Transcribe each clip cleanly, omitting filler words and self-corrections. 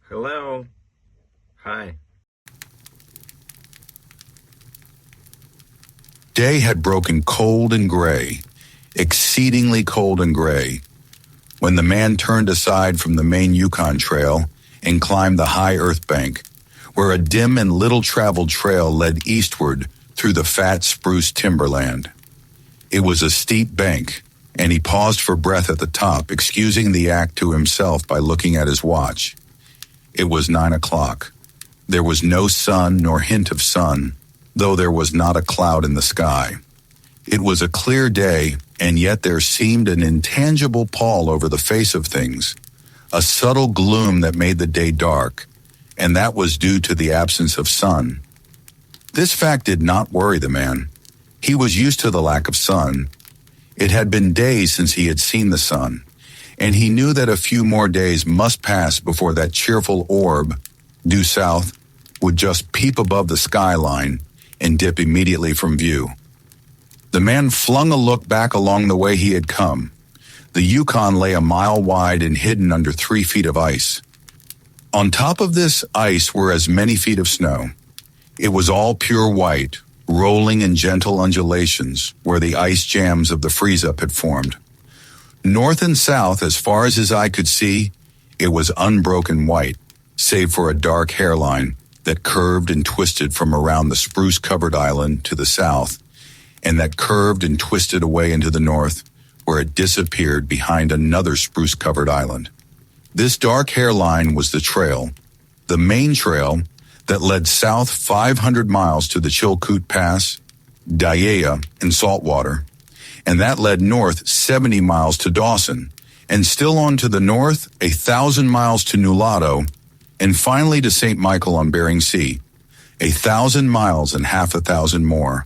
Hello. Hi. Day had broken cold and gray, exceedingly cold and gray, when the man turned aside from the main Yukon trail and climbed the high earth bank, where a dim and little-traveled trail led eastward through the fat spruce timberland. It was a steep bank, and he paused for breath at the top, excusing the act to himself by looking at his watch. It was 9 o'clock. There was no sun nor hint of sun, though there was not a cloud in the sky. It was a clear day, and yet there seemed an intangible pall over the face of things, a subtle gloom that made the day dark, and that was due to the absence of sun. This fact did not worry the man. He was used to the lack of sun. It had been days since he had seen the sun, and he knew that a few more days must pass before that cheerful orb, due south, would just peep above the skyline and dip immediately from view. The man flung a look back along the way he had come. The Yukon lay a mile wide and hidden under 3 feet of ice. On top of this ice were as many feet of snow. It was all pure white, rolling in gentle undulations where the ice jams of the freeze-up had formed. North and south, as far as his eye could see, it was unbroken white, save for a dark hairline that curved and twisted from around the spruce-covered island to the south, and that curved and twisted away into the north, where it disappeared behind another spruce-covered island. This dark hairline was the trail, the main trail that led south 500 miles to the Chilkoot Pass, Dyea, and Saltwater, and that led north 70 miles to Dawson, and still on to the north 1,000 miles to Nulato, and finally to St. Michael on Bering Sea, 1,000 miles and half 1,000 more.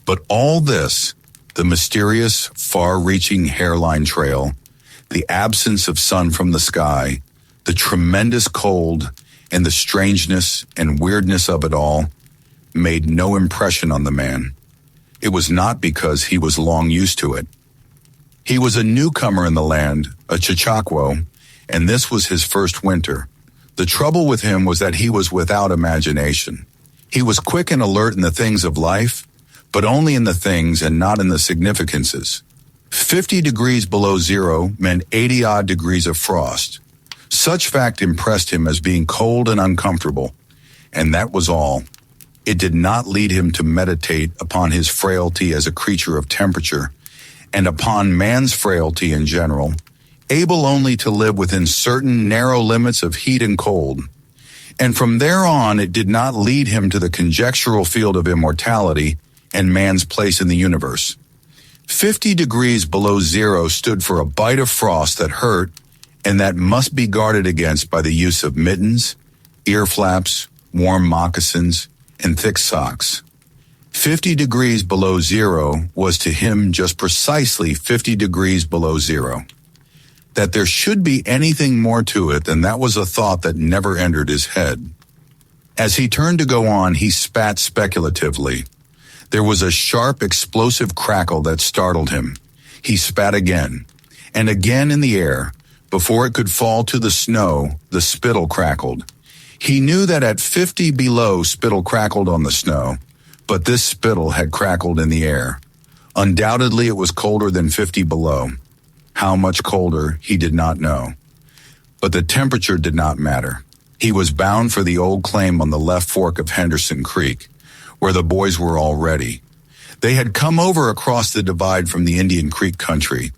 But all this, the mysterious, far-reaching hairline trail, the absence of sun from the sky, the tremendous cold, and the strangeness and weirdness of it all, made no impression on the man. It was not because he was long used to it. He was a newcomer in the land, a Chichakwo, and this was his first winter. The trouble with him was that he was without imagination. He was quick and alert in the things of life, but only in the things and not in the significances. 50 degrees below zero meant 80-odd degrees of frost. Such fact impressed him as being cold and uncomfortable, and that was all. It did not lead him to meditate upon his frailty as a creature of temperature, and upon man's frailty in general, able only to live within certain narrow limits of heat and cold. And from there on, it did not lead him to the conjectural field of immortality and man's place in the universe. 50 degrees below zero stood for a bite of frost that hurt and that must be guarded against by the use of mittens, ear flaps, warm moccasins, and thick socks. 50 degrees below zero was to him just precisely 50 degrees below zero. That there should be anything more to it than that was a thought that never entered his head. As he turned to go on, he spat speculatively. There was a sharp, explosive crackle that startled him. He spat again, and again in the air. Before it could fall to the snow, the spittle crackled. He knew that at 50 below, spittle crackled on the snow, but this spittle had crackled in the air. Undoubtedly, it was colder than 50 below. How much colder, he did not know. But the temperature did not matter. He was bound for the old claim on the left fork of Henderson Creek, where the boys were already. They had come over across the divide from the Indian Creek country,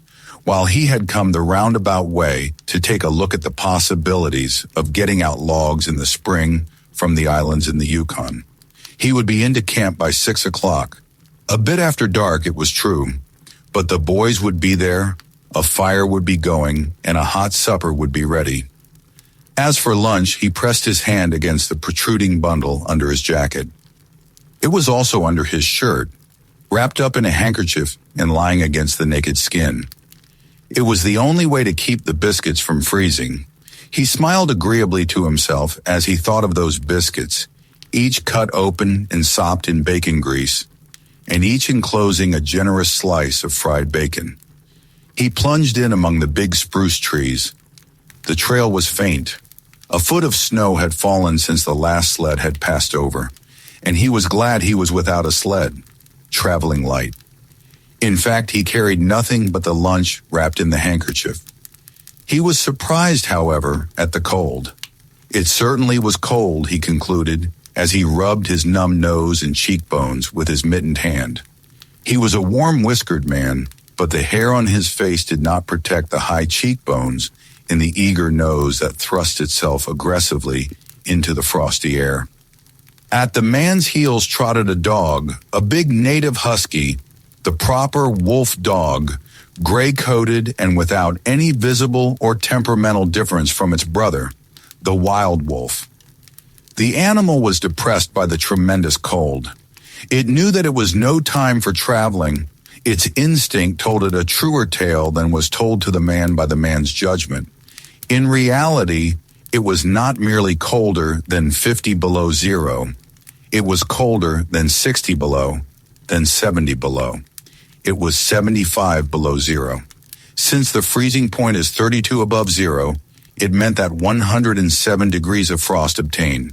while he had come the roundabout way to take a look at the possibilities of getting out logs in the spring from the islands in the Yukon. He would be into camp by 6 o'clock. A bit after dark, it was true, but the boys would be there, a fire would be going, and a hot supper would be ready. As for lunch, he pressed his hand against the protruding bundle under his jacket. It was also under his shirt, wrapped up in a handkerchief and lying against the naked skin. It was the only way to keep the biscuits from freezing. He smiled agreeably to himself as he thought of those biscuits, each cut open and sopped in bacon grease, and each enclosing a generous slice of fried bacon. He plunged in among the big spruce trees. The trail was faint. A foot of snow had fallen since the last sled had passed over, and he was glad he was without a sled, traveling light. In fact, he carried nothing but the lunch wrapped in the handkerchief. He was surprised, however, at the cold. It certainly was cold, he concluded, as he rubbed his numb nose and cheekbones with his mittened hand. He was a warm-whiskered man, but the hair on his face did not protect the high cheekbones and the eager nose that thrust itself aggressively into the frosty air. At the man's heels trotted a dog, a big native husky, the proper wolf dog, gray-coated and without any visible or temperamental difference from its brother, the wild wolf. The animal was depressed by the tremendous cold. It knew that it was no time for traveling. Its instinct told it a truer tale than was told to the man by the man's judgment. In reality, it was not merely colder than 50 below zero. It was colder than 60 below, then 70 below. It was 75 below zero. Since the freezing point is 32 above zero, it meant that 107 degrees of frost obtained.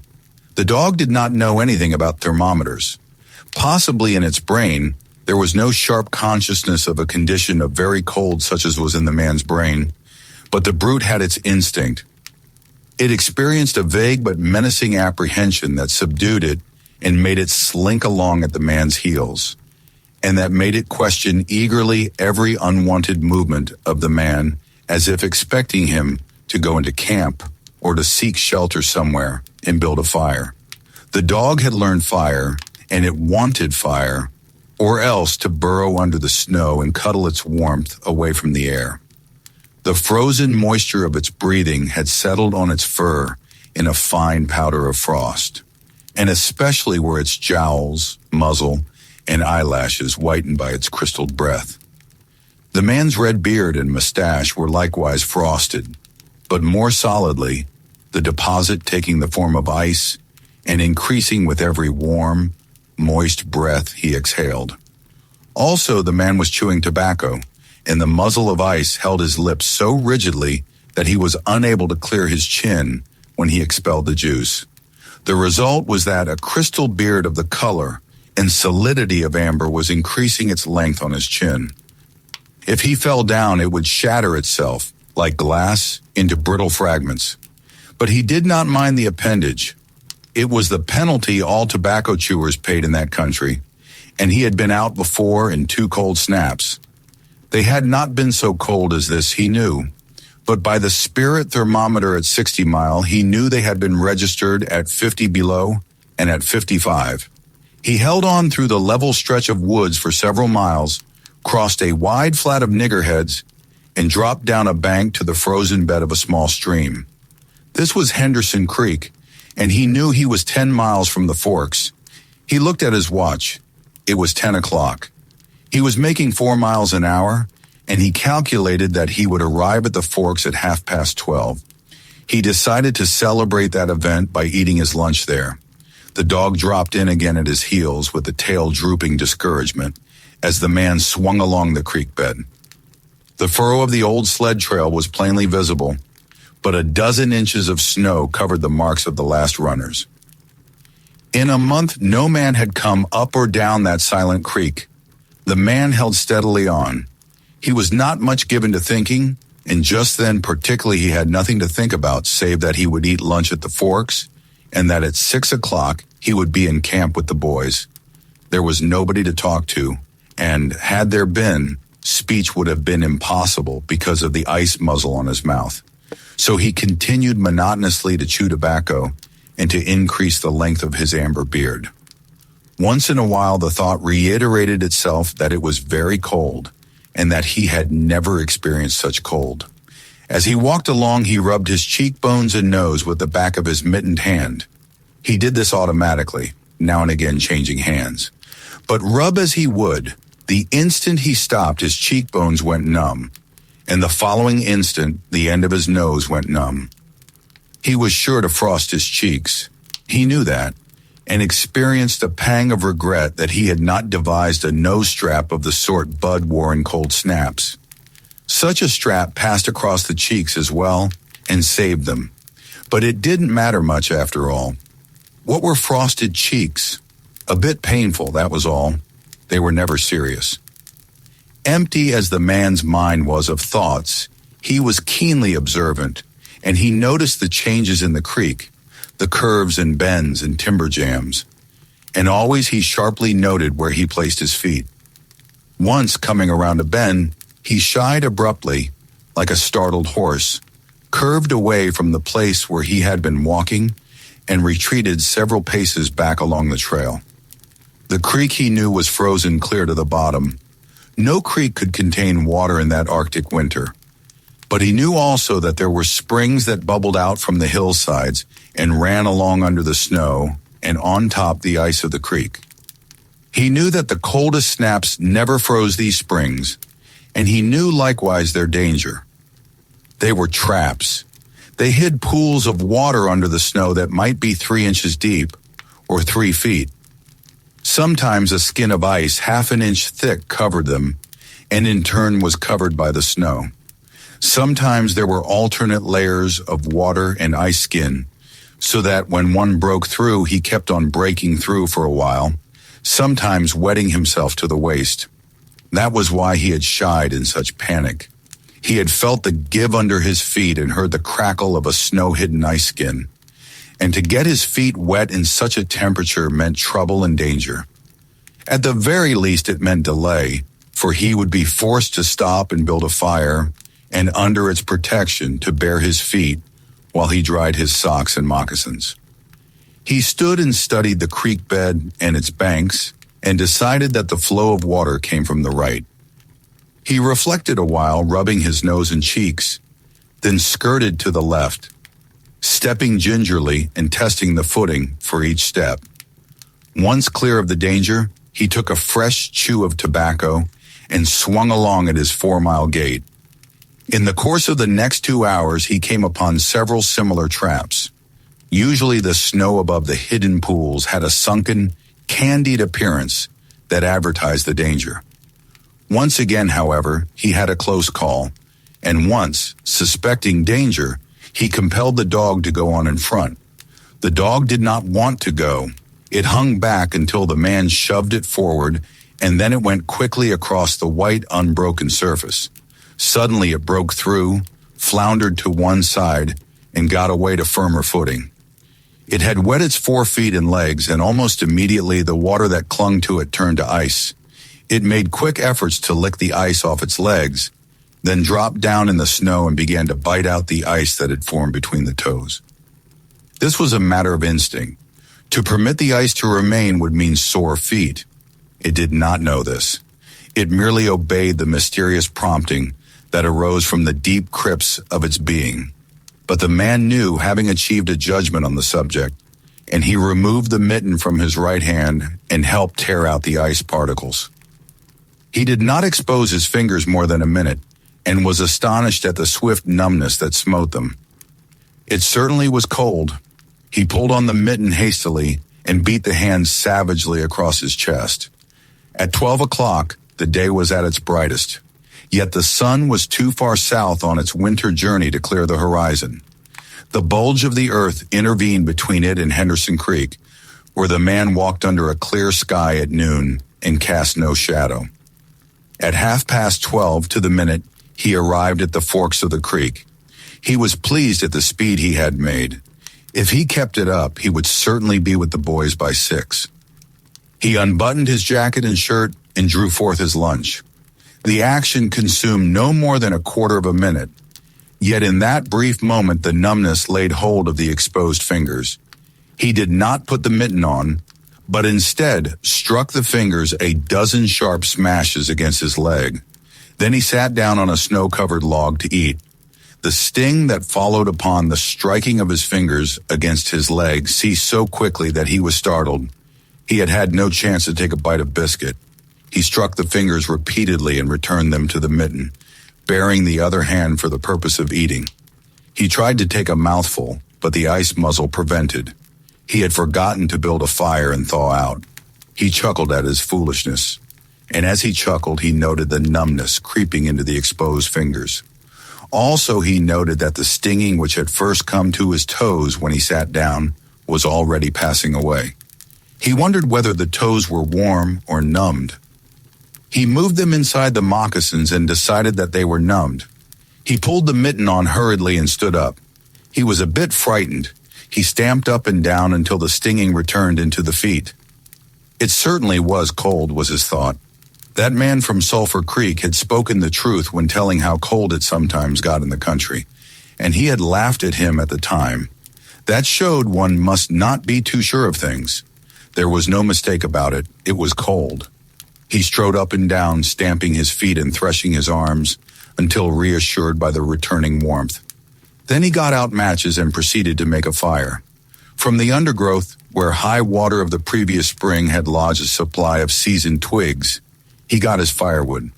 The dog did not know anything about thermometers. Possibly in its brain, there was no sharp consciousness of a condition of very cold such as was in the man's brain, but the brute had its instinct. It experienced a vague but menacing apprehension that subdued it and made it slink along at the man's heels, and that made it question eagerly every unwanted movement of the man, as if expecting him to go into camp or to seek shelter somewhere and build a fire. The dog had learned fire, and it wanted fire, or else to burrow under the snow and cuddle its warmth away from the air. The frozen moisture of its breathing had settled on its fur in a fine powder of frost, and especially were its jowls, muzzle, and eyelashes whitened by its crystalled breath. The man's red beard and mustache were likewise frosted, but more solidly, the deposit taking the form of ice and increasing with every warm, moist breath he exhaled. Also, the man was chewing tobacco, and the muzzle of ice held his lips so rigidly that he was unable to clear his chin when he expelled the juice. The result was that a crystal beard of the color and solidity of amber was increasing its length on his chin. If he fell down, it would shatter itself, like glass, into brittle fragments. But he did not mind the appendage. It was the penalty all tobacco chewers paid in that country, and he had been out before in 2 cold snaps. They had not been so cold as this, he knew, but by the spirit thermometer at 60 Mile, he knew they had been registered at 50 below and at 55. He held on through the level stretch of woods for several miles, crossed a wide flat of niggerheads, and dropped down a bank to the frozen bed of a small stream. This was Henderson Creek, and he knew he was 10 miles from the forks. He looked at his watch. It was 10 o'clock. He was making 4 miles an hour, and he calculated that he would arrive at the forks at 12:30. He decided to celebrate that event by eating his lunch there. The dog dropped in again at his heels with the tail drooping discouragement as the man swung along the creek bed. The furrow of the old sled trail was plainly visible, but a dozen inches of snow covered the marks of the last runners. In a month, no man had come up or down that silent creek. The man held steadily on. He was not much given to thinking, and just then particularly he had nothing to think about save that he would eat lunch at the forks, and that at 6 o'clock he would be in camp with the boys. There was nobody to talk to, and had there been, speech would have been impossible because of the ice muzzle on his mouth. So he continued monotonously to chew tobacco and to increase the length of his amber beard. Once in a while the thought reiterated itself that it was very cold and that he had never experienced such cold. As he walked along, he rubbed his cheekbones and nose with the back of his mittened hand. He did this automatically, now and again changing hands. But rub as he would, the instant he stopped, his cheekbones went numb, and the following instant, the end of his nose went numb. He was sure to frost his cheeks. He knew that, and experienced a pang of regret that he had not devised a nose strap of the sort Bud wore in cold snaps. Such a strap passed across the cheeks as well and saved them. But it didn't matter much after all. What were frosted cheeks? A bit painful, that was all. They were never serious. Empty as the man's mind was of thoughts, he was keenly observant, and he noticed the changes in the creek, the curves and bends and timber jams. And always he sharply noted where he placed his feet. Once, coming around a bend, he shied abruptly, like a startled horse, curved away from the place where he had been walking, and retreated several paces back along the trail. The creek, he knew, was frozen clear to the bottom. No creek could contain water in that Arctic winter. But he knew also that there were springs that bubbled out from the hillsides and ran along under the snow and on top the ice of the creek. He knew that the coldest snaps never froze these springs, and he knew likewise their danger. They were traps. They hid pools of water under the snow that might be 3 inches deep or 3 feet. Sometimes a skin of ice half an inch thick covered them, and in turn was covered by the snow. Sometimes there were alternate layers of water and ice skin, so that when one broke through, he kept on breaking through for a while, sometimes wetting himself to the waist. That was why he had shied in such panic. He had felt the give under his feet and heard the crackle of a snow-hidden ice skin. And to get his feet wet in such a temperature meant trouble and danger. At the very least, it meant delay, for he would be forced to stop and build a fire, and under its protection to bare his feet while he dried his socks and moccasins. He stood and studied the creek bed and its banks and decided that the flow of water came from the right. He reflected a while, rubbing his nose and cheeks, then skirted to the left, stepping gingerly and testing the footing for each step. Once clear of the danger, he took a fresh chew of tobacco and swung along at his 4-mile gait. In the course of the next 2 hours, he came upon several similar traps. Usually the snow above the hidden pools had a sunken, candied appearance that advertised the danger. Once again, however, he had a close call, and once, suspecting danger, he compelled the dog to go on in front. The dog did not want to go. It hung back until the man shoved it forward, and then it went quickly across the white, unbroken surface. Suddenly it broke through, floundered to one side, and got away to firmer footing. It had wet its 4 feet and legs, and almost immediately the water that clung to it turned to ice. It made quick efforts to lick the ice off its legs, then dropped down in the snow and began to bite out the ice that had formed between the toes. This was a matter of instinct. To permit the ice to remain would mean sore feet. It did not know this. It merely obeyed the mysterious prompting that arose from the deep crypts of its being. But the man knew, having achieved a judgment on the subject, and he removed the mitten from his right hand and helped tear out the ice particles. He did not expose his fingers more than a minute, and was astonished at the swift numbness that smote them. It certainly was cold. He pulled on the mitten hastily and beat the hand savagely across his chest. At 12 o'clock, the day was at its brightest, yet the sun was too far south on its winter journey to clear the horizon. The bulge of the earth intervened between it and Henderson Creek, where the man walked under a clear sky at noon and cast no shadow. At 12:30 to the minute, he arrived at the forks of the creek. He was pleased at the speed he had made. If he kept it up, he would certainly be with the boys by 6. He unbuttoned his jacket and shirt and drew forth his lunch. The action consumed no more than a quarter of a minute, yet in that brief moment the numbness laid hold of the exposed fingers. He did not put the mitten on, but instead struck the fingers a dozen sharp smashes against his leg. Then he sat down on a snow-covered log to eat. The sting that followed upon the striking of his fingers against his leg ceased so quickly that he was startled. He had had no chance to take a bite of biscuit. He struck the fingers repeatedly and returned them to the mitten, baring the other hand for the purpose of eating. He tried to take a mouthful, but the ice muzzle prevented. He had forgotten to build a fire and thaw out. He chuckled at his foolishness, and as he chuckled, he noted the numbness creeping into the exposed fingers. Also, he noted that the stinging which had first come to his toes when he sat down was already passing away. He wondered whether the toes were warm or numbed. He moved them inside the moccasins and decided that they were numbed. He pulled the mitten on hurriedly and stood up. He was a bit frightened. He stamped up and down until the stinging returned into the feet. It certainly was cold, was his thought. That man from Sulphur Creek had spoken the truth when telling how cold it sometimes got in the country, and he had laughed at him at the time. That showed one must not be too sure of things. There was no mistake about it. It was cold. He strode up and down, stamping his feet and threshing his arms, until reassured by the returning warmth. Then he got out matches and proceeded to make a fire. From the undergrowth, where high water of the previous spring had lodged a supply of seasoned twigs, he got his firewood.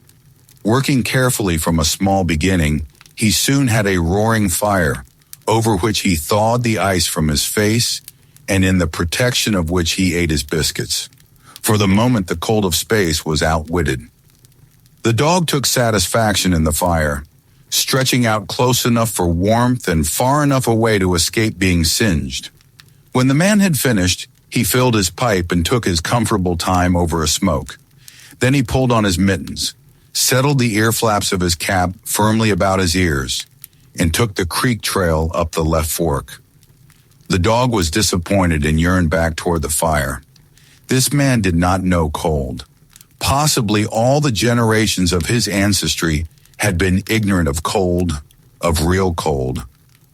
Working carefully from a small beginning, he soon had a roaring fire, over which he thawed the ice from his face, and in the protection of which he ate his biscuits. For the moment, the cold of space was outwitted. The dog took satisfaction in the fire, stretching out close enough for warmth and far enough away to escape being singed. When the man had finished, he filled his pipe and took his comfortable time over a smoke. Then he pulled on his mittens, settled the ear flaps of his cap firmly about his ears, and took the creek trail up the left fork. The dog was disappointed and yearned back toward the fire. This man did not know cold. Possibly all the generations of his ancestry had been ignorant of cold, of real cold,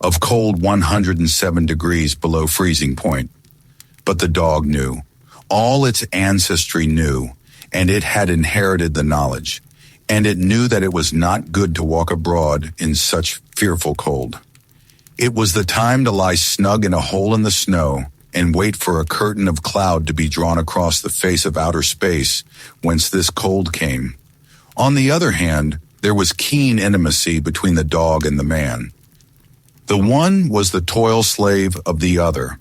of cold 107 degrees below freezing point. But the dog knew. All its ancestry knew, and it had inherited the knowledge, and it knew that it was not good to walk abroad in such fearful cold. It was the time to lie snug in a hole in the snow and wait for a curtain of cloud to be drawn across the face of outer space whence this cold came. On the other hand, there was keen intimacy between the dog and the man. The one was the toil slave of the other,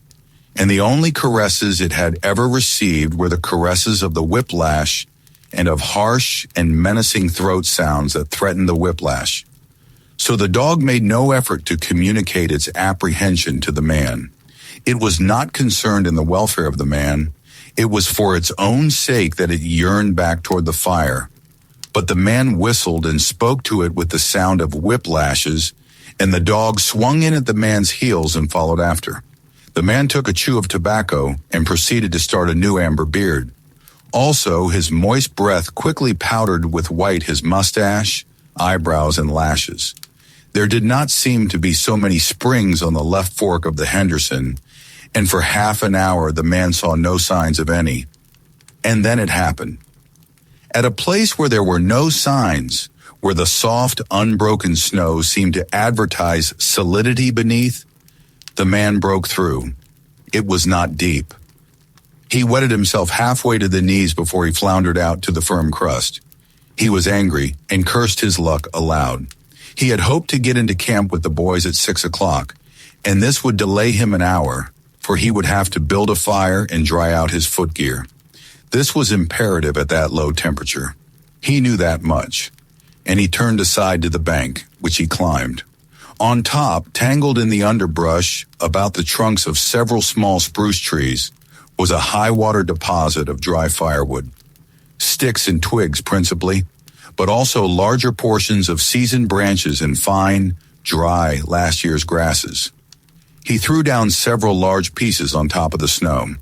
and the only caresses it had ever received were the caresses of the whiplash and of harsh and menacing throat sounds that threatened the whiplash. So the dog made no effort to communicate its apprehension to the man. It was not concerned in the welfare of the man. It was for its own sake that it yearned back toward the fire. But the man whistled and spoke to it with the sound of whiplashes, and the dog swung in at the man's heels and followed after. The man took a chew of tobacco and proceeded to start a new amber beard. Also, his moist breath quickly powdered with white his mustache, eyebrows, and lashes. There did not seem to be so many springs on the left fork of the Henderson, and for half an hour the man saw no signs of any. And then it happened. At a place where there were no signs, where the soft, unbroken snow seemed to advertise solidity beneath, the man broke through. It was not deep. He wetted himself halfway to the knees before he floundered out to the firm crust. He was angry and cursed his luck aloud. He had hoped to get into camp with the boys at 6 o'clock, and this would delay him an hour, for he would have to build a fire and dry out his footgear. This was imperative at that low temperature. He knew that much, and he turned aside to the bank, which he climbed. On top, tangled in the underbrush about the trunks of several small spruce trees, was a high-water deposit of dry firewood. Sticks and twigs principally, but also larger portions of seasoned branches and fine, dry, last year's grasses. He threw down several large pieces on top of the snow.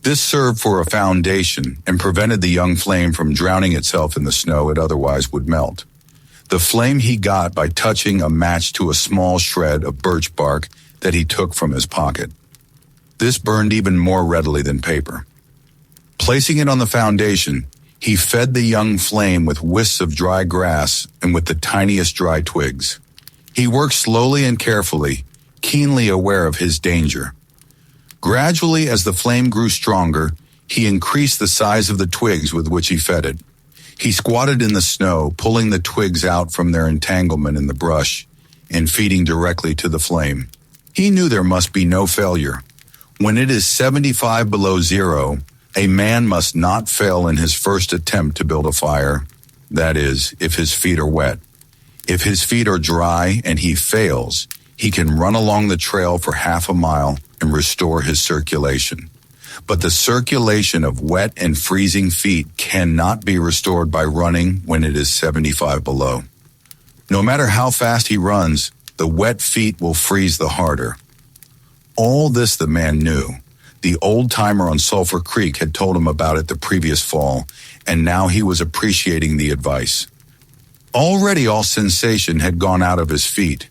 This served for a foundation and prevented the young flame from drowning itself in the snow it otherwise would melt. The flame he got by touching a match to a small shred of birch bark that he took from his pocket. This burned even more readily than paper. Placing it on the foundation, he fed the young flame with wisps of dry grass and with the tiniest dry twigs. He worked slowly and carefully, keenly aware of his danger. Gradually, as the flame grew stronger, he increased the size of the twigs with which he fed it. He squatted in the snow, pulling the twigs out from their entanglement in the brush and feeding directly to the flame. He knew there must be no failure. When it is 75 below zero, a man must not fail in his first attempt to build a fire, that is, if his feet are wet. If his feet are dry and he fails, he can run along the trail for half a mile and restore his circulation. But the circulation of wet and freezing feet cannot be restored by running when it is 75 below. No matter how fast he runs, the wet feet will freeze the harder. All this the man knew. The old-timer on Sulphur Creek had told him about it the previous fall, and now he was appreciating the advice. Already all sensation had gone out of his feet.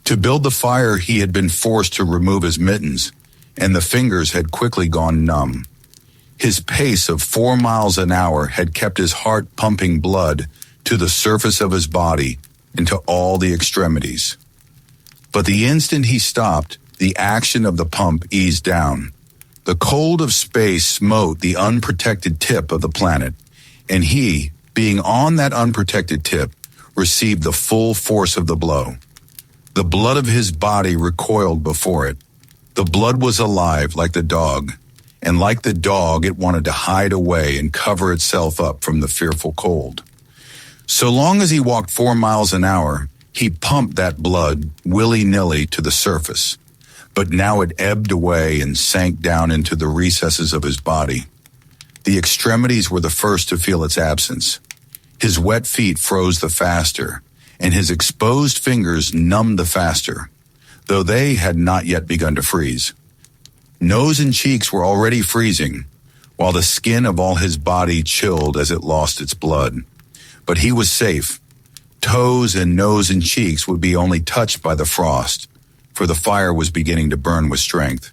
To build the fire, he had been forced to remove his mittens, and the fingers had quickly gone numb. His pace of 4 miles an hour had kept his heart pumping blood to the surface of his body and to all the extremities. But the instant he stopped, the action of the pump eased down. The cold of space smote the unprotected tip of the planet, and he, being on that unprotected tip, received the full force of the blow. The blood of his body recoiled before it. The blood was alive like the dog, and like the dog it wanted to hide away and cover itself up from the fearful cold. So long as he walked 4 miles an hour, he pumped that blood willy-nilly to the surface. But now it ebbed away and sank down into the recesses of his body. The extremities were the first to feel its absence. His wet feet froze the faster, and his exposed fingers numbed the faster, though they had not yet begun to freeze. Nose and cheeks were already freezing, while the skin of all his body chilled as it lost its blood. But he was safe. Toes and nose and cheeks would be only touched by the frost, for the fire was beginning to burn with strength.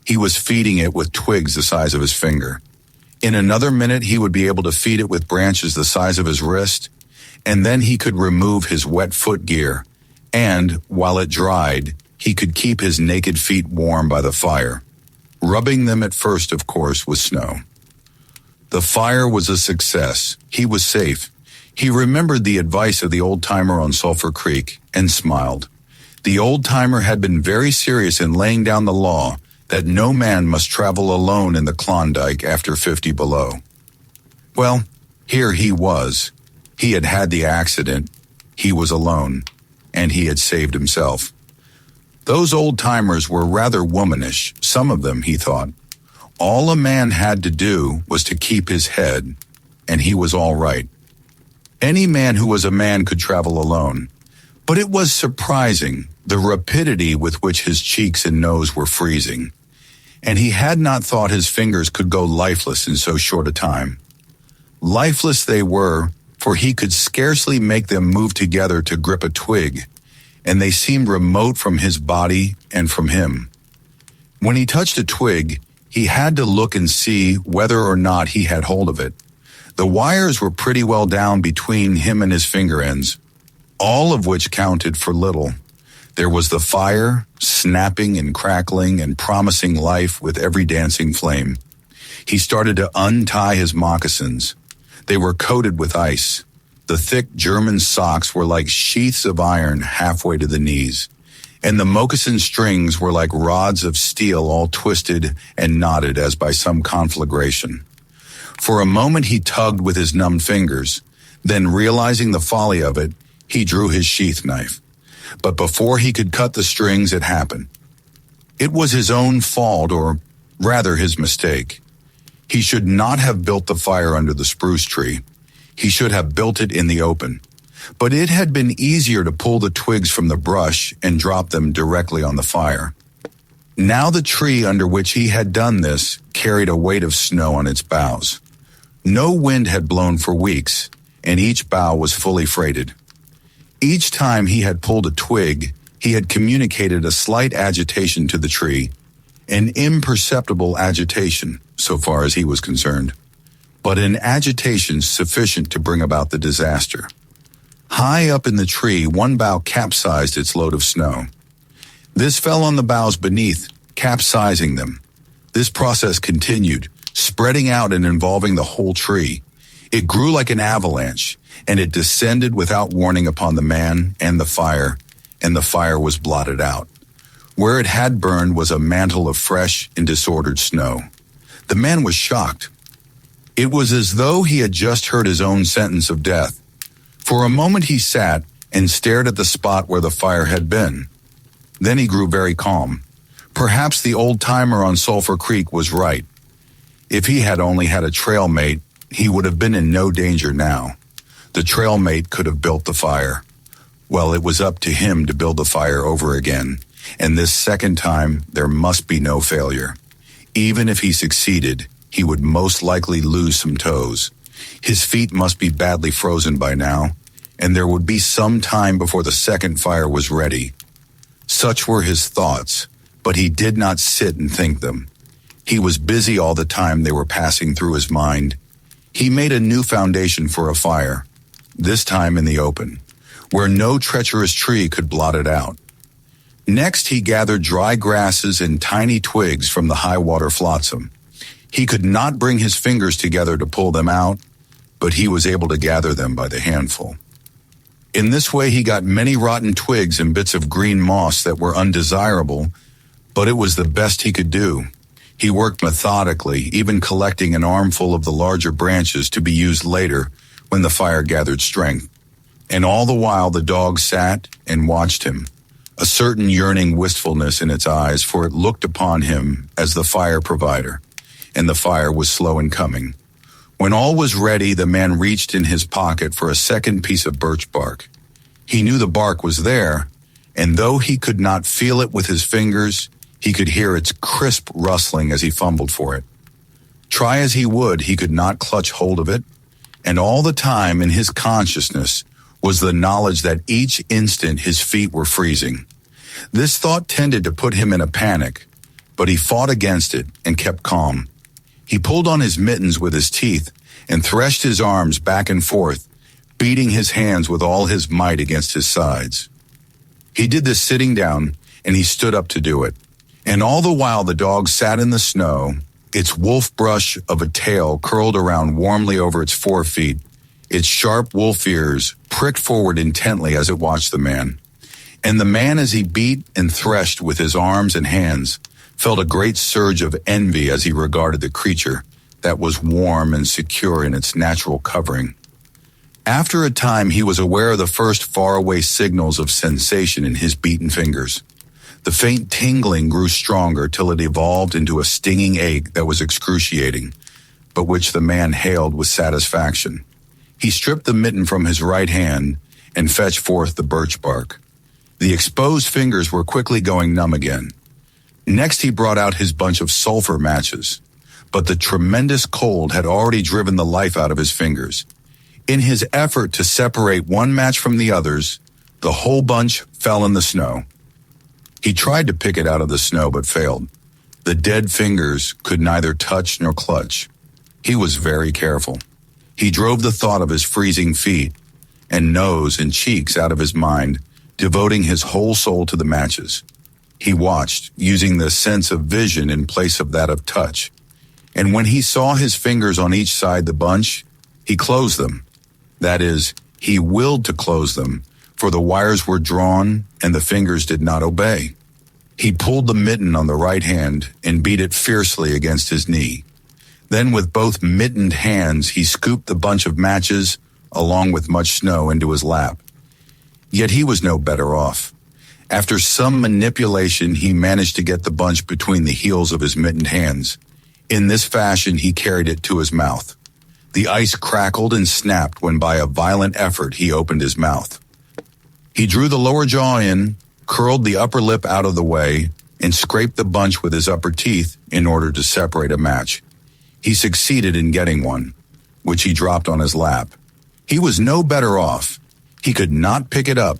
He was feeding it with twigs the size of his finger. In another minute, he would be able to feed it with branches the size of his wrist, and then he could remove his wet foot gear, and, while it dried, he could keep his naked feet warm by the fire, rubbing them at first, of course, with snow. The fire was a success. He was safe. He remembered the advice of the old-timer on Sulphur Creek and smiled. The old-timer had been very serious in laying down the law that no man must travel alone in the Klondike after 50 below. Well, here he was. He had had the accident. He was alone, and he had saved himself. Those old-timers were rather womanish, some of them, he thought. All a man had to do was to keep his head, and he was all right. Any man who was a man could travel alone, but it was surprising the rapidity with which his cheeks and nose were freezing, and he had not thought his fingers could go lifeless in so short a time. Lifeless they were, for he could scarcely make them move together to grip a twig, and they seemed remote from his body and from him. When he touched a twig, he had to look and see whether or not he had hold of it. The wires were pretty well down between him and his finger ends, all of which counted for little. There was the fire, snapping and crackling and promising life with every dancing flame. He started to untie his moccasins. They were coated with ice. The thick German socks were like sheaths of iron halfway to the knees, and the moccasin strings were like rods of steel all twisted and knotted as by some conflagration. For a moment he tugged with his numbed fingers, then realizing the folly of it, he drew his sheath knife. But before he could cut the strings, it happened. It was his own fault, or rather his mistake. He should not have built the fire under the spruce tree. He should have built it in the open. But it had been easier to pull the twigs from the brush and drop them directly on the fire. Now the tree under which he had done this carried a weight of snow on its boughs. No wind had blown for weeks, and each bough was fully freighted. Each time he had pulled a twig, he had communicated a slight agitation to the tree, an imperceptible agitation, so far as he was concerned, but an agitation sufficient to bring about the disaster. High up in the tree, one bough capsized its load of snow. This fell on the boughs beneath, capsizing them. This process continued, spreading out and involving the whole tree. It grew like an avalanche, and it descended without warning upon the man and the fire was blotted out. Where it had burned was a mantle of fresh and disordered snow. The man was shocked. It was as though he had just heard his own sentence of death. For a moment he sat, and stared at the spot where the fire had been. Then he grew very calm. Perhaps the old-timer on Sulphur Creek was right. If he had only had a trail mate, he would have been in no danger now. The trail mate could have built the fire. Well, it was up to him to build the fire over again, and this second time there must be no failure. Even if he succeeded, he would most likely lose some toes. His feet must be badly frozen by now, and there would be some time before the second fire was ready. Such were his thoughts, but he did not sit and think them. He was busy all the time they were passing through his mind. He made a new foundation for a fire, this time in the open, where no treacherous tree could blot it out. Next, he gathered dry grasses and tiny twigs from the high water flotsam. He could not bring his fingers together to pull them out, but he was able to gather them by the handful. In this way, he got many rotten twigs and bits of green moss that were undesirable, but it was the best he could do. He worked methodically, even collecting an armful of the larger branches to be used later when the fire gathered strength. And all the while the dog sat and watched him, a certain yearning wistfulness in its eyes, for it looked upon him as the fire provider, and the fire was slow in coming. When all was ready, the man reached in his pocket for a second piece of birch bark. He knew the bark was there, and though he could not feel it with his fingers, he could hear its crisp rustling as he fumbled for it. Try as he would, he could not clutch hold of it, and all the time in his consciousness was the knowledge that each instant his feet were freezing. This thought tended to put him in a panic, but he fought against it and kept calm. He pulled on his mittens with his teeth and threshed his arms back and forth, beating his hands with all his might against his sides. He did this sitting down, and he stood up to do it. And all the while the dog sat in the snow, its wolf brush of a tail curled around warmly over its forefeet, its sharp wolf ears pricked forward intently as it watched the man. And the man, as he beat and threshed with his arms and hands, felt a great surge of envy as he regarded the creature that was warm and secure in its natural covering. After a time, he was aware of the first faraway signals of sensation in his beaten fingers. The faint tingling grew stronger till it evolved into a stinging ache that was excruciating, but which the man hailed with satisfaction. He stripped the mitten from his right hand and fetched forth the birch bark. The exposed fingers were quickly going numb again. Next, he brought out his bunch of sulfur matches, but the tremendous cold had already driven the life out of his fingers. In his effort to separate one match from the others, the whole bunch fell in the snow. He tried to pick it out of the snow, but failed. The dead fingers could neither touch nor clutch. He was very careful. He drove the thought of his freezing feet and nose and cheeks out of his mind, devoting his whole soul to the matches. He watched, using the sense of vision in place of that of touch. And when he saw his fingers on each side the bunch, he closed them. That is, he willed to close them, for the wires were drawn and the fingers did not obey. He pulled the mitten on the right hand and beat it fiercely against his knee. Then with both mittened hands, he scooped the bunch of matches, along with much snow, into his lap. Yet he was no better off. After some manipulation, he managed to get the bunch between the heels of his mittened hands. In this fashion, he carried it to his mouth. The ice crackled and snapped when by a violent effort he opened his mouth. He drew the lower jaw in, curled the upper lip out of the way, and scraped the bunch with his upper teeth in order to separate a match. He succeeded in getting one, which he dropped on his lap. He was no better off. He could not pick it up.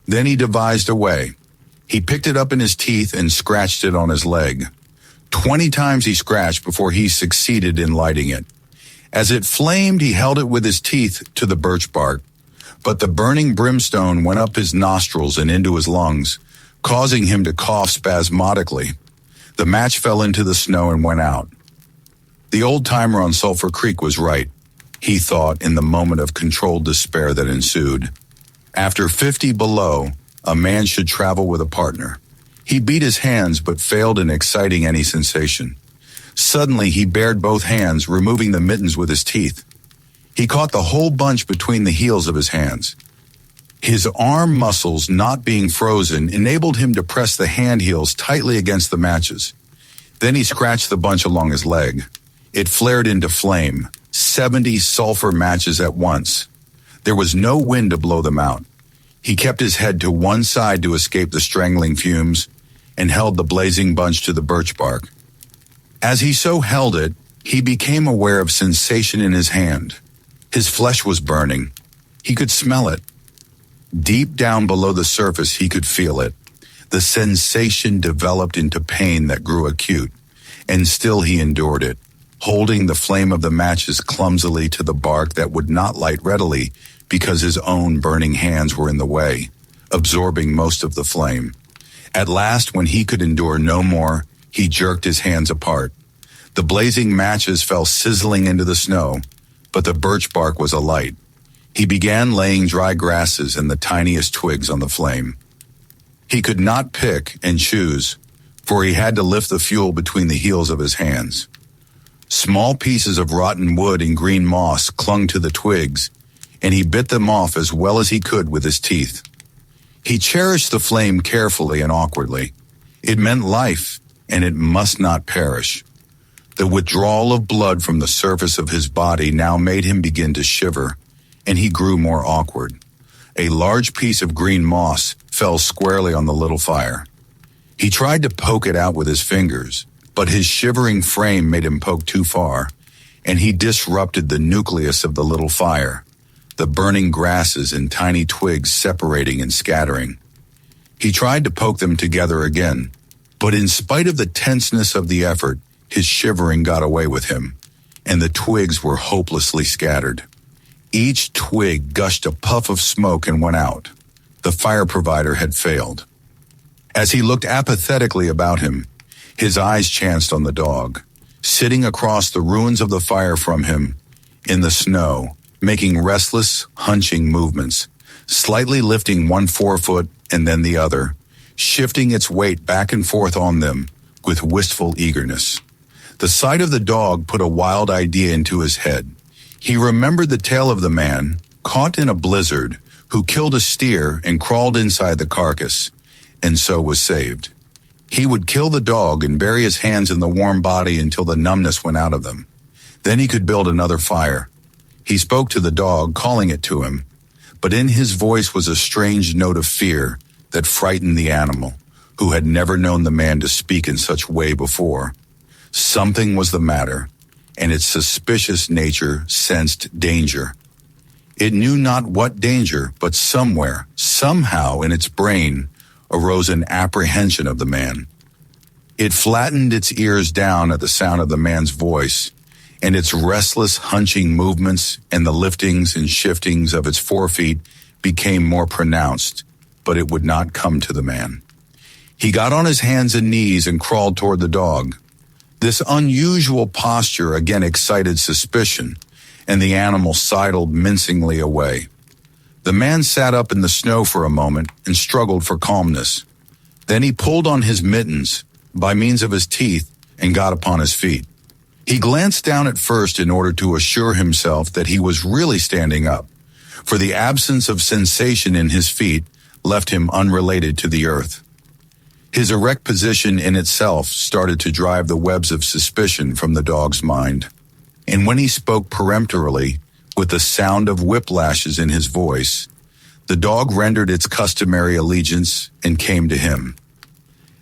Then he devised a way. He picked it up in his teeth and scratched it on his leg. 20 times he scratched before he succeeded in lighting it. As it flamed, he held it with his teeth to the birch bark, but the burning brimstone went up his nostrils and into his lungs, causing him to cough spasmodically. The match fell into the snow and went out. The old-timer on Sulphur Creek was right, he thought in the moment of controlled despair that ensued. After 50 below, a man should travel with a partner. He beat his hands but failed in exciting any sensation. Suddenly, he bared both hands, removing the mittens with his teeth. He caught the whole bunch between the heels of his hands. His arm muscles not being frozen enabled him to press the handheels tightly against the matches. Then he scratched the bunch along his leg. It flared into flame, 70 sulfur matches at once. There was no wind to blow them out. He kept his head to one side to escape the strangling fumes and held the blazing bunch to the birch bark. As he so held it, he became aware of sensation in his hand. His flesh was burning. He could smell it. Deep down below the surface, he could feel it. The sensation developed into pain that grew acute, and still he endured it, holding the flame of the matches clumsily to the bark that would not light readily because his own burning hands were in the way, absorbing most of the flame. At last, when he could endure no more, he jerked his hands apart. The blazing matches fell sizzling into the snow, but the birch bark was alight. He began laying dry grasses and the tiniest twigs on the flame. He could not pick and choose, for he had to lift the fuel between the heels of his hands. Small pieces of rotten wood and green moss clung to the twigs, and he bit them off as well as he could with his teeth. He cherished the flame carefully and awkwardly. It meant life, and it must not perish. The withdrawal of blood from the surface of his body now made him begin to shiver, and he grew more awkward. A large piece of green moss fell squarely on the little fire. He tried to poke it out with his fingers, but his shivering frame made him poke too far, and he disrupted the nucleus of the little fire, the burning grasses and tiny twigs separating and scattering. He tried to poke them together again, but in spite of the tenseness of the effort, his shivering got away with him, and the twigs were hopelessly scattered. Each twig gushed a puff of smoke and went out. The fire provider had failed. As he looked apathetically about him, his eyes chanced on the dog, sitting across the ruins of the fire from him, in the snow, making restless, hunching movements, slightly lifting one forefoot and then the other, shifting its weight back and forth on them with wistful eagerness. The sight of the dog put a wild idea into his head. He remembered the tale of the man, caught in a blizzard, who killed a steer and crawled inside the carcass, and so was saved. He would kill the dog and bury his hands in the warm body until the numbness went out of them. Then he could build another fire. He spoke to the dog, calling it to him, but in his voice was a strange note of fear that frightened the animal, who had never known the man to speak in such way before. Something was the matter, and its suspicious nature sensed danger. It knew not what danger, but somewhere, somehow in its brain, arose an apprehension of the man. It flattened its ears down at the sound of the man's voice, and its restless, hunching movements and the liftings and shiftings of its forefeet became more pronounced, but it would not come to the man. He got on his hands and knees and crawled toward the dog. This unusual posture again excited suspicion, and the animal sidled mincingly away. The man sat up in the snow for a moment and struggled for calmness. Then he pulled on his mittens by means of his teeth and got upon his feet. He glanced down at first in order to assure himself that he was really standing up, for the absence of sensation in his feet left him unrelated to the earth. His erect position in itself started to drive the webs of suspicion from the dog's mind. And when he spoke peremptorily, with the sound of whiplashes in his voice, the dog rendered its customary allegiance and came to him.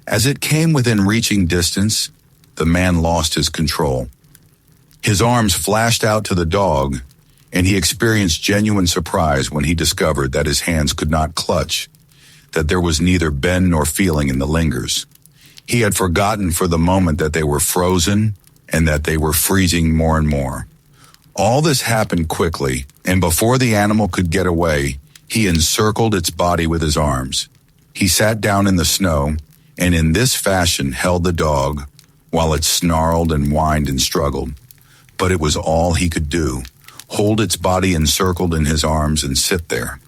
As it came within reaching distance, the man lost his control. His arms flashed out to the dog, and he experienced genuine surprise when he discovered that his hands could not clutch, that there was neither bend nor feeling in the lingers. He had forgotten for the moment that they were frozen and that they were freezing more and more. All this happened quickly, and before the animal could get away, he encircled its body with his arms. He sat down in the snow, and in this fashion held the dog, while it snarled and whined and struggled. But it was all he could do, hold its body encircled in his arms and sit there.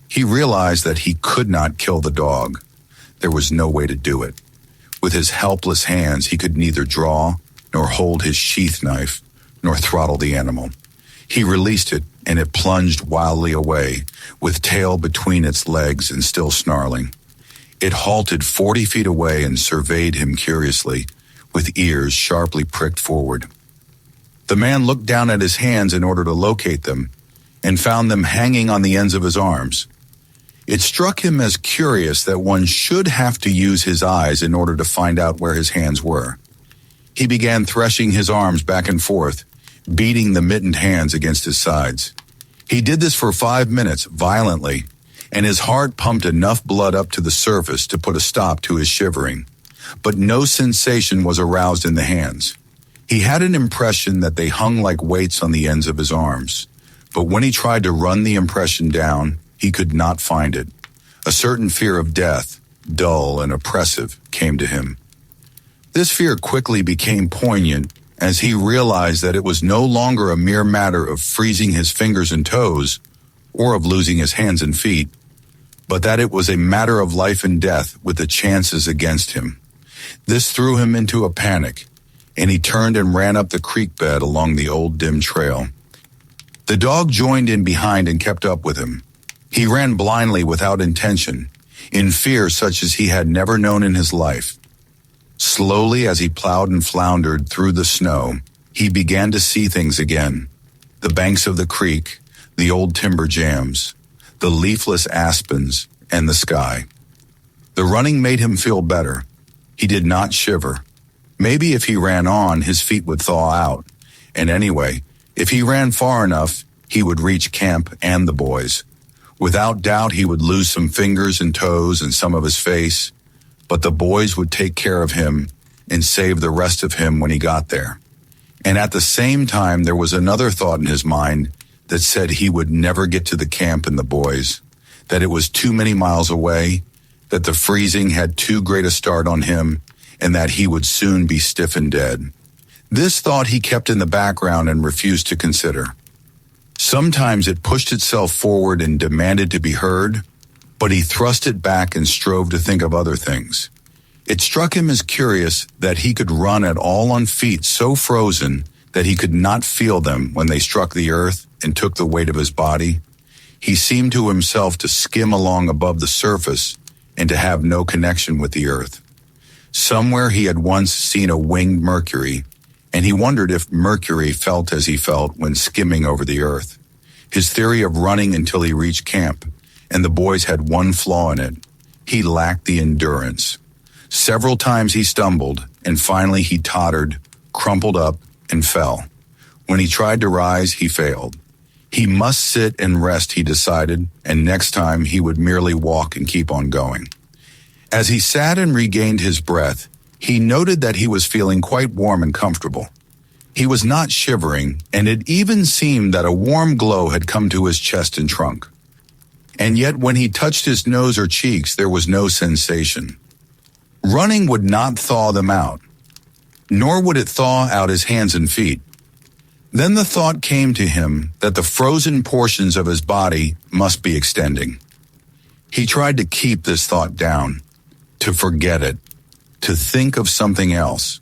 He realized that he could not kill the dog. There was no way to do it. With his helpless hands, he could neither draw, nor hold his sheath knife, nor throttle the animal. He released it and it plunged wildly away, with tail between its legs and still snarling. It halted 40 feet away and surveyed him curiously, with ears sharply pricked forward. The man looked down at his hands in order to locate them, and found them hanging on the ends of his arms. It struck him as curious that one should have to use his eyes in order to find out where his hands were. He began threshing his arms back and forth, beating the mittened hands against his sides. He did this for 5 minutes, violently, and his heart pumped enough blood up to the surface to put a stop to his shivering. But no sensation was aroused in the hands. He had an impression that they hung like weights on the ends of his arms, but when he tried to run the impression down, he could not find it. A certain fear of death, dull and oppressive, came to him. This fear quickly became poignant as he realized that it was no longer a mere matter of freezing his fingers and toes, or of losing his hands and feet, but that it was a matter of life and death with the chances against him. This threw him into a panic, and he turned and ran up the creek bed along the old dim trail. The dog joined in behind and kept up with him. He ran blindly without intention, in fear such as he had never known in his life. Slowly, as he plowed and floundered through the snow, he began to see things again. The banks of the creek, the old timber jams, the leafless aspens, and the sky. The running made him feel better. He did not shiver. Maybe if he ran on, his feet would thaw out. And anyway, if he ran far enough, he would reach camp and the boys. Without doubt, he would lose some fingers and toes and some of his face, but the boys would take care of him and save the rest of him when he got there. And at the same time, there was another thought in his mind that said he would never get to the camp and the boys, that it was too many miles away, that the freezing had too great a start on him, and that he would soon be stiff and dead. This thought he kept in the background and refused to consider. Sometimes it pushed itself forward and demanded to be heard, but he thrust it back and strove to think of other things. It struck him as curious that he could run at all on feet so frozen that he could not feel them when they struck the earth and took the weight of his body. He seemed to himself to skim along above the surface and to have no connection with the earth. Somewhere he had once seen a winged Mercury, and he wondered if Mercury felt as he felt when skimming over the earth. His theory of running until he reached camp, and the boys had one flaw in it. He lacked the endurance. Several times he stumbled, and finally he tottered, crumpled up, and fell. When he tried to rise, he failed. He must sit and rest, he decided, and next time he would merely walk and keep on going. As he sat and regained his breath, he noted that he was feeling quite warm and comfortable. He was not shivering, and it even seemed that a warm glow had come to his chest and trunk. And yet when he touched his nose or cheeks, there was no sensation. Running would not thaw them out, nor would it thaw out his hands and feet. Then the thought came to him that the frozen portions of his body must be extending. He tried to keep this thought down, to forget it, to think of something else.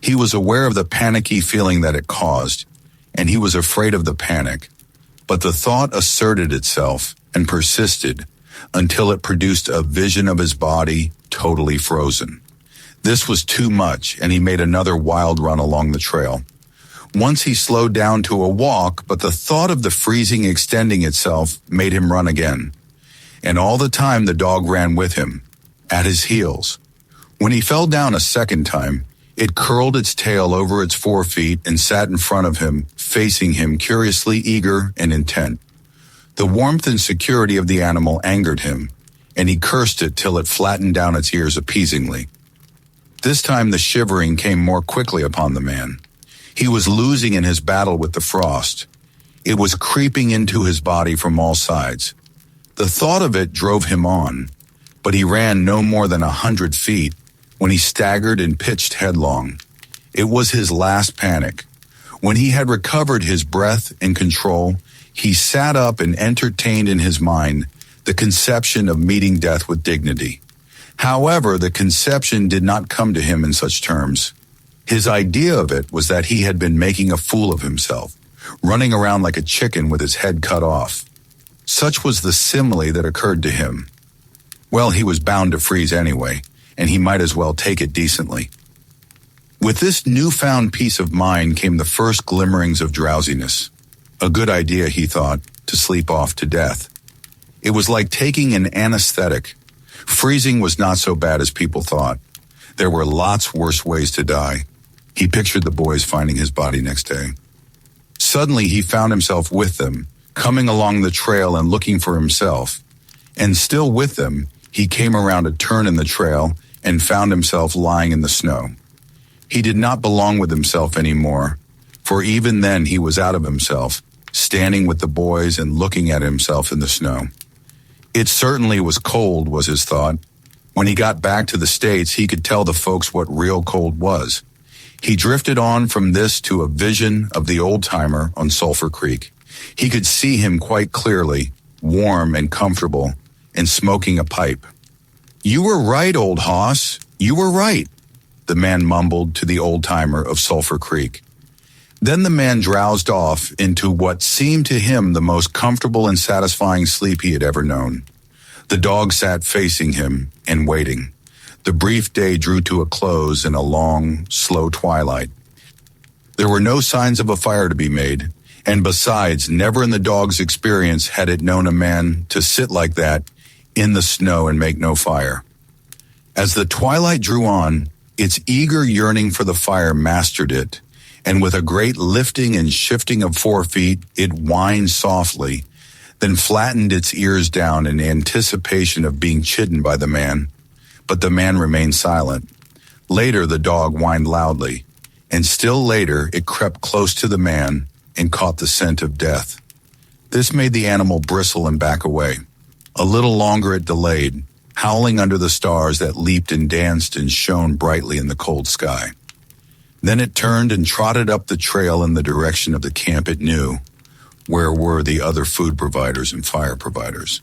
He was aware of the panicky feeling that it caused, and he was afraid of the panic. But the thought asserted itself and persisted until it produced a vision of his body totally frozen. This was too much, and he made another wild run along the trail. Once he slowed down to a walk, but the thought of the freezing extending itself made him run again. And all the time the dog ran with him, at his heels. When he fell down a second time, it curled its tail over its forefeet and sat in front of him, facing him, curiously eager and intent. The warmth and security of the animal angered him, and he cursed it till it flattened down its ears appeasingly. This time the shivering came more quickly upon the man. He was losing in his battle with the frost. It was creeping into his body from all sides. The thought of it drove him on, but he ran no more than 100 feet when he staggered and pitched headlong. It was his last panic. When he had recovered his breath and control, he sat up and entertained in his mind the conception of meeting death with dignity. However, the conception did not come to him in such terms. His idea of it was that he had been making a fool of himself, running around like a chicken with his head cut off. Such was the simile that occurred to him. Well, he was bound to freeze anyway, and he might as well take it decently. With this newfound peace of mind came the first glimmerings of drowsiness. A good idea, he thought, to sleep off to death. It was like taking an anesthetic. Freezing was not so bad as people thought. There were lots worse ways to die. He pictured the boys finding his body next day. Suddenly, he found himself with them, coming along the trail and looking for himself. And still with them, he came around a turn in the trail and found himself lying in the snow. He did not belong with himself anymore, for even then he was out of himself, standing with the boys and looking at himself in the snow. It certainly was cold, was his thought. When he got back to the States, he could tell the folks what real cold was. He drifted on from this to a vision of the old-timer on Sulphur Creek. He could see him quite clearly, warm and comfortable, and smoking a pipe. "You were right, old hoss. You were right," the man mumbled to the old-timer of Sulphur Creek. Then the man drowsed off into what seemed to him the most comfortable and satisfying sleep he had ever known. The dog sat facing him and waiting. The brief day drew to a close in a long, slow twilight. There were no signs of a fire to be made, and besides, never in the dog's experience had it known a man to sit like that in the snow and make no fire. As the twilight drew on, its eager yearning for the fire mastered it, and with a great lifting and shifting of 4 feet, it whined softly, then flattened its ears down in anticipation of being chidden by the man. But the man remained silent. Later, the dog whined loudly, and still later, it crept close to the man and caught the scent of death. This made the animal bristle and back away. A little longer it delayed, howling under the stars that leaped and danced and shone brightly in the cold sky. Then it turned and trotted up the trail in the direction of the camp it knew, where were the other food providers and fire providers.